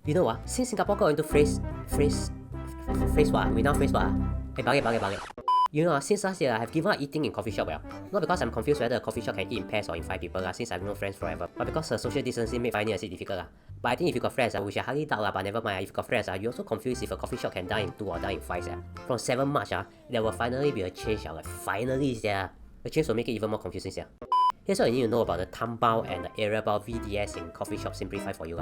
You know what? Since Singapore got into phrase what? We now phrase what? Hey, buggy. You know, since last year, I have given up eating in coffee shop. Well, not because I'm confused whether a coffee shop can eat in pairs or in 5 people, since I've known friends forever, but because social distancing made finding a seat difficult. But I think if you got friends, which I hardly doubt, but never mind, if you got friends, you're also confused if a coffee shop can dine in 2 or dine in 5. From 7 March, there will finally be a change. Like, finally, the change will make it even more confusing. Here's what you need to know about the Tambao and the area bao VDS in coffee shop simplified for you.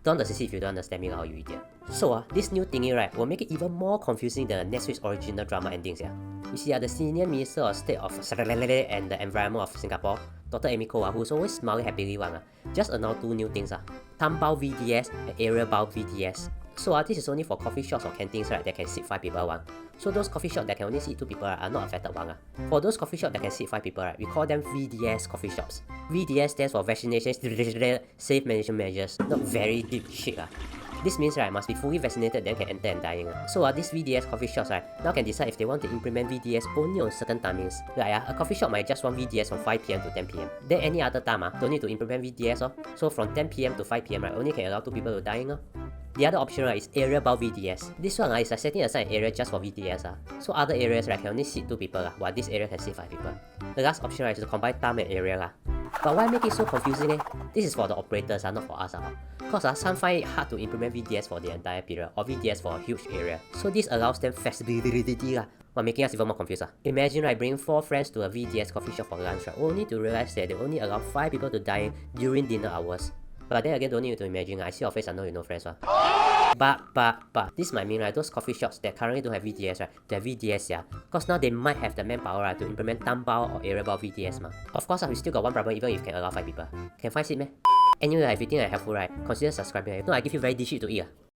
Don't understand if you don't understand me, you idiot. So, this new thingy, right, will make it even more confusing than next week's original drama endings. You see, the Senior Minister of State of and the Environment of Singapore, Dr. Amy Koh, who's always smiling happily, just announced 2 new things. Tambao VDS and area bao VDS. So this is only for coffee shops or canteens, right, that can seat 5 people. So those coffee shops that can only seat 2 people are not affected. For those coffee shops that can seat 5 people, right, we call them VDS coffee shops. VDS stands for Vaccination Safe Management Measures. Not very deep shit. This means, right, must be fully vaccinated then can enter and dine. So these VDS coffee shops, right, now can decide if they want to implement VDS only on certain timings. Like a coffee shop might just want VDS from 5 PM to 10 PM. Then any other time, don't need to implement VDS. So from 10 PM to 5 PM, right, only can allow 2 people to dine. The other option, right, is area bao VDS. This one is setting aside an area just for VDS. So other areas, right, can only seat 2 people, while this area can seat 5 people. The last option, right, is to combine time and area. But why make it so confusing? This is for the operators, not for us. Because some find it hard to implement VDS for the entire period or VDS for a huge area. So this allows them flexibility, while making us even more confused. Imagine, right, bringing 4 friends to a VDS coffee shop for lunch, right, only to realize that they only allow 5 people to dine during dinner hours. But then again, don't need to imagine. I see your face, I know you know friends. But this might mean, right, those coffee shops that currently don't have VDS, right, they have VDS, because now they might have the manpower, right, to implement Tambao or area bao VDS. Of course, we still got one problem even if you can allow 5 people. Can 5 seat, meh? Anyway, if you think I'm helpful, right, consider subscribing. If not, I give you very dish to eat.